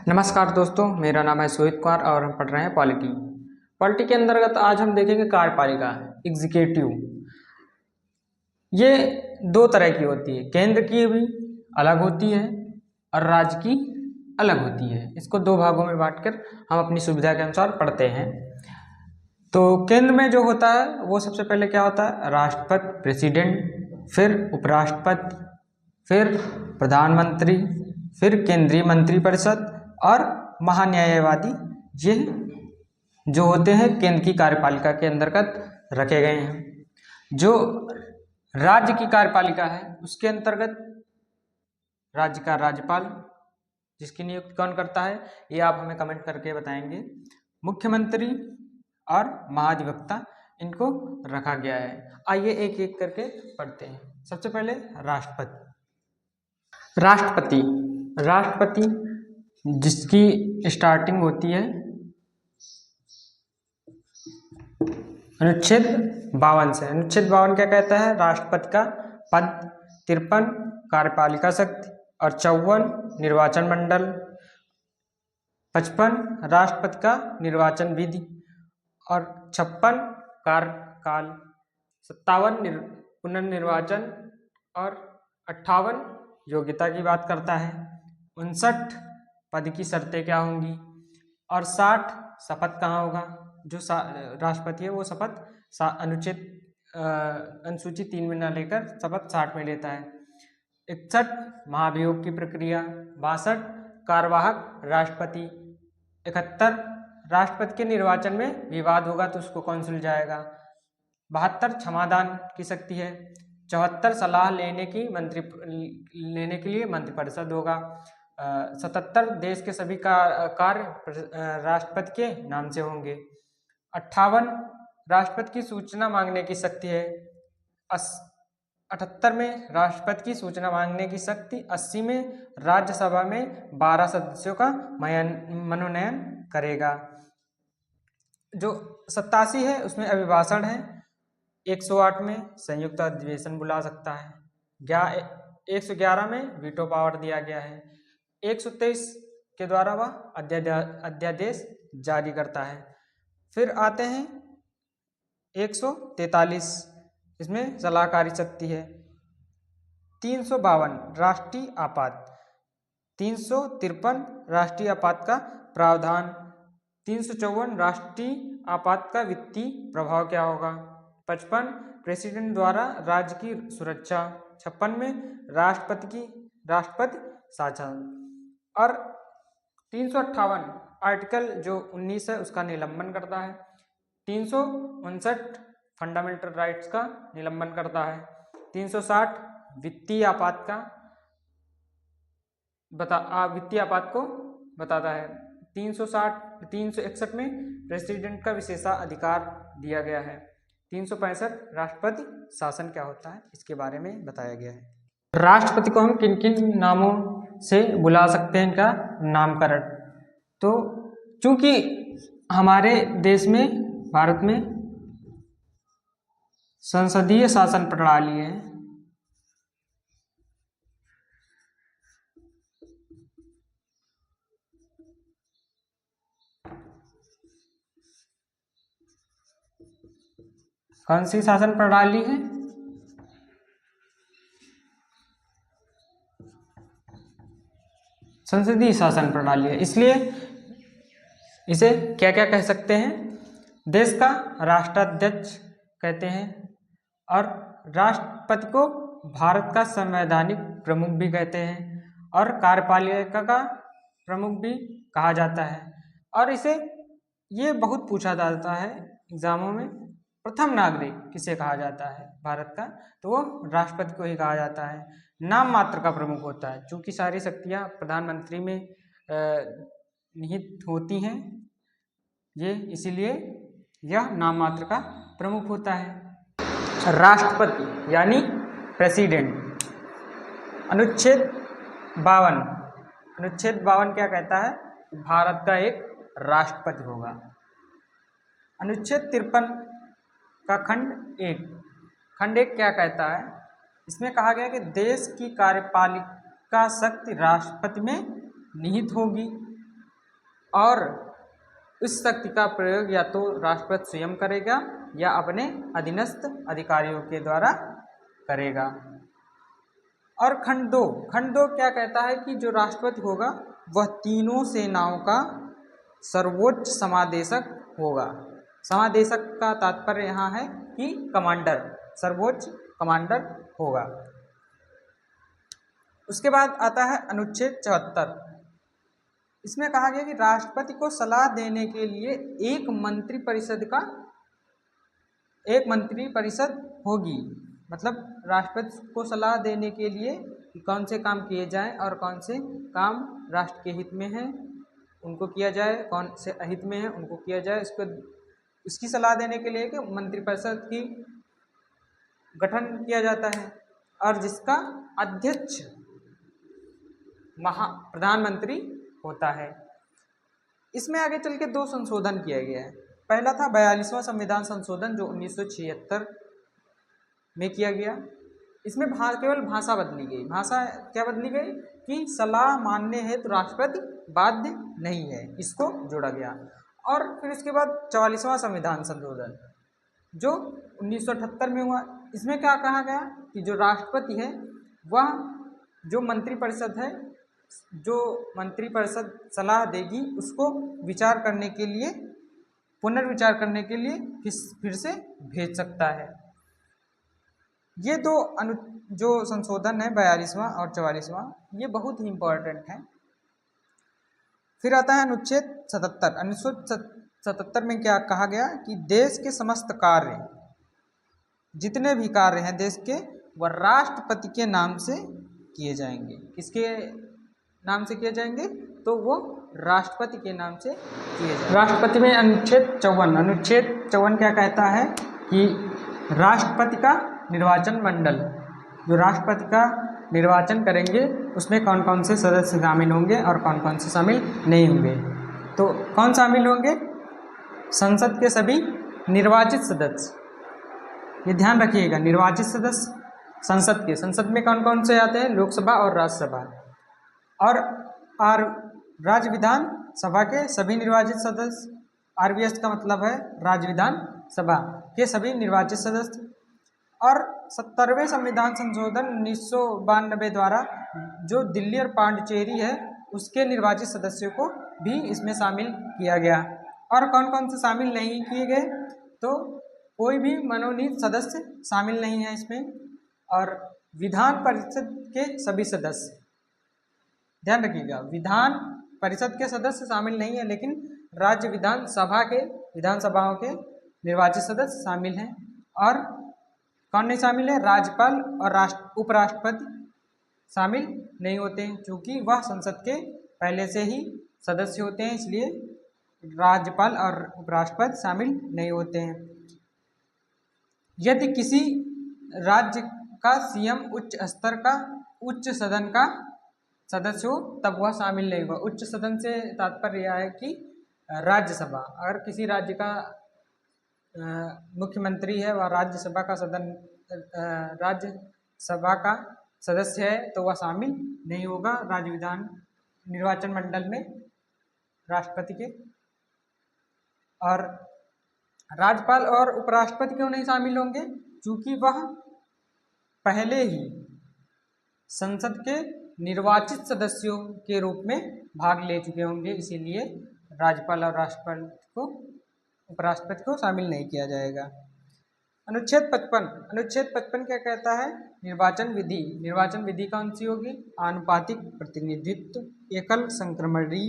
नमस्कार दोस्तों, मेरा नाम है सोहित कुमार और हम पढ़ रहे हैं पॉलिटी। पॉलिटी के अंतर्गत आज हम देखेंगे कार्यपालिका, एग्जीक्यूटिव। ये दो तरह की होती है, केंद्र की भी अलग होती है और राज्य की अलग होती है। इसको दो भागों में बांटकर हम अपनी सुविधा के अनुसार पढ़ते हैं। तो केंद्र में जो होता है वो सबसे पहले क्या होता है, राष्ट्रपति, प्रेसिडेंट, फिर उपराष्ट्रपति, फिर प्रधानमंत्री, फिर केंद्रीय मंत्रिपरिषद और महान्यायवादी। ये जो होते हैं केंद्र की कार्यपालिका के अंतर्गत रखे गए हैं। जो राज्य की कार्यपालिका है उसके अंतर्गत राज्य का राज्यपाल, जिसकी नियुक्ति कौन करता है ये आप हमें कमेंट करके बताएंगे, मुख्यमंत्री और महाधिवक्ता, इनको रखा गया है। आइए एक एक करके पढ़ते हैं। सबसे पहले राष्ट्रपति राष्ट्रपति जिसकी स्टार्टिंग होती है अनुच्छेद 52 से। अनुच्छेद 52 क्या कहता है, राष्ट्रपति का पद, 53 कार्यपालिका शक्ति और 54 निर्वाचन मंडल, 55 राष्ट्रपति का निर्वाचन विधि और 56 कार्यकाल, 57 पुनर्निर्वाचन और 58 योग्यता की बात करता है, 59 पद की शर्तें क्या होंगी और 60 शपथ कहाँ होगा। जो राष्ट्रपति है वो शपथ अनुसूची 3 में न लेकर शपथ 60 में लेता है। 61 महाभियोग की प्रक्रिया, 62 कार्यवाहक राष्ट्रपति, 71 राष्ट्रपति के निर्वाचन में विवाद होगा तो उसको कौन सुलझाएगा, 72 क्षमादान की शक्ति है, 74 सलाह लेने के लिए मंत्रिपरिषद होगा, 77 देश के सभी कार्य राष्ट्रपति के नाम से होंगे, 58 राष्ट्रपति की सूचना मांगने की शक्ति है, 78 में राष्ट्रपति की सूचना मांगने की शक्ति, 80 में राज्यसभा में 12 सदस्यों का मनोनयन करेगा। जो 87 है उसमें अभिभाषण है, 108 में संयुक्त अधिवेशन बुला सकता है, 111 में वीटो पावर दिया गया है, 123 के द्वारा वह अध्यादेश जारी करता है। फिर आते हैं 143, इसमें सलाहकारी शक्ति है, 352 राष्ट्रीय आपात, 353 राष्ट्रीय आपात का प्रावधान, 354 राष्ट्रीय आपात का वित्तीय प्रभाव क्या होगा, 55 प्रेसिडेंट द्वारा राज्य की सुरक्षा, 56 में राष्ट्रपति शासन और 358 आर्टिकल जो 19 है उसका निलंबन करता है, 359 फंडामेंटल राइट्स का निलंबन करता है, 360 वित्तीय आपात को बताता है, 361 में प्रेसिडेंट का विशेषाधिकार दिया गया है, 365 राष्ट्रपति शासन क्या होता है इसके बारे में बताया गया है। राष्ट्रपति को हम किन किन नामों से बुला सकते हैं, इनका नामकरण। तो चूंकि हमारे देश में, भारत में संसदीय शासन प्रणाली है, कौन सी शासन प्रणाली है, संसदीय शासन प्रणाली है। इसलिए इसे क्या क्या कह सकते हैं, देश का राष्ट्राध्यक्ष कहते हैं और राष्ट्रपति को भारत का संवैधानिक प्रमुख भी कहते हैं और कार्यपालिका का प्रमुख भी कहा जाता है। और इसे ये बहुत पूछा जाता है एग्जामों में, प्रथम नागरिक किसे कहा जाता है भारत का, तो वो राष्ट्रपति को ही कहा जाता है। नाम मात्र का प्रमुख होता है, चूंकि सारी शक्तियां प्रधानमंत्री में निहित होती हैं, ये इसीलिए यह नाम मात्र का प्रमुख होता है। राष्ट्रपति यानी प्रेसिडेंट, अनुच्छेद 52 क्या कहता है, भारत का एक राष्ट्रपति होगा। अनुच्छेद 53 का खंड एक क्या कहता है, इसमें कहा गया कि देश की कार्यपालिका शक्ति राष्ट्रपति में निहित होगी और इस शक्ति का प्रयोग या तो राष्ट्रपति स्वयं करेगा या अपने अधीनस्थ अधिकारियों के द्वारा करेगा। और खंड दो क्या कहता है कि जो राष्ट्रपति होगा वह तीनों सेनाओं का सर्वोच्च समादेशक होगा। समादेशक का तात्पर्य यहाँ है कि कमांडर, सर्वोच्च कमांडर होगा। उसके बाद आता है अनुच्छेद 74। इसमें कहा गया कि राष्ट्रपति को सलाह देने के लिए एक मंत्री परिषद होगी। मतलब राष्ट्रपति को सलाह देने के लिए कि कौन से काम किए जाएं और कौन से काम राष्ट्र के हित में हैं उनको किया जाए, कौन से अहित में है उनको किया जाए। इसकी सलाह देने के लिए कि मंत्रिपरिषद की गठन किया जाता है और जिसका अध्यक्ष प्रधानमंत्री होता है। इसमें आगे चल के 2 संशोधन किया गया है। पहला था 42वां संविधान संशोधन जो 1976 में किया गया। इसमें केवल भाषा बदली गई। भाषा क्या बदली गई कि सलाह मानने हेतु राष्ट्रपति बाध्य नहीं है, इसको जोड़ा गया। और फिर उसके बाद 44वां संविधान संशोधन जो 1978 में हुआ। इसमें क्या कहा गया कि जो राष्ट्रपति है वह जो मंत्रिपरिषद है, जो मंत्रिपरिषद सलाह देगी उसको विचार करने के लिए, पुनर्विचार करने के लिए फिर से भेज सकता है। ये जो संशोधन है 42वां और 44वां, ये बहुत ही इम्पोर्टेंट है। फिर आता है अनुच्छेद 77। अनुच्छेद 77 में क्या कहा गया कि देश के समस्त कार्य, जितने भी कार्य हैं देश के, वह राष्ट्रपति के नाम से किए जाएंगे। किसके नाम से किए जाएंगे? तो वो राष्ट्रपति के नाम से किए जाएंगे। राष्ट्रपति में अनुच्छेद 54 क्या कहता है कि राष्ट्रपति का निर्वाचन मंडल, जो राष्ट्रपति का निर्वाचन करेंगे उसमें कौन कौन से सदस्य शामिल होंगे और कौन कौन से शामिल नहीं होंगे। तो कौन शामिल होंगे? संसद के सभी निर्वाचित सदस्य, ये ध्यान रखिएगा, निर्वाचित सदस्य संसद में कौन कौन से आते हैं? लोकसभा और राज्यसभा। और राज्य विधान सभा के सभी निर्वाचित सदस्य, RVS का मतलब है राज्य विधान सभा के सभी निर्वाचित सदस्य। और 70वें संविधान संशोधन 1992 द्वारा जो दिल्ली और पांडिचेरी है उसके निर्वाचित सदस्यों को भी इसमें शामिल किया गया। और कौन कौन से शामिल नहीं किए गए? तो कोई भी मनोनीत सदस्य शामिल नहीं है इसमें। और विधान परिषद के सभी सदस्य, ध्यान रखिएगा, विधान परिषद के सदस्य शामिल नहीं है, लेकिन राज्य विधानसभाओं के निर्वाचित सदस्य शामिल हैं। और कौन नहीं शामिल है? राज्यपाल और उपराष्ट्रपति शामिल नहीं होते हैं, क्योंकि वह संसद के पहले से ही सदस्य होते हैं, इसलिए राज्यपाल और उपराष्ट्रपति शामिल नहीं होते हैं। यदि किसी राज्य का CM उच्च सदन का सदस्य हो तब वह शामिल नहीं हुआ। उच्च सदन से तात्पर्य यह है कि राज्यसभा। अगर किसी राज्य का मुख्यमंत्री है, वह राज्यसभा का सदस्य है तो वह शामिल नहीं होगा राज्य विधान निर्वाचन मंडल में राष्ट्रपति के। और राज्यपाल और उपराष्ट्रपति क्यों नहीं शामिल होंगे? क्योंकि वह पहले ही संसद के निर्वाचित सदस्यों के रूप में भाग ले चुके होंगे, इसीलिए राज्यपाल और उपराष्ट्रपति को शामिल नहीं किया जाएगा। अनुच्छेद 55 क्या कहता है? निर्वाचन विधि कौन सी होगी? आनुपातिक प्रतिनिधित्व, एकल संक्रमणीय,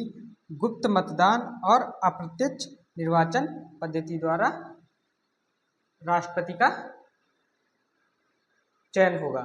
गुप्त मतदान और अप्रत्यक्ष निर्वाचन पद्धति द्वारा राष्ट्रपति का चयन होगा।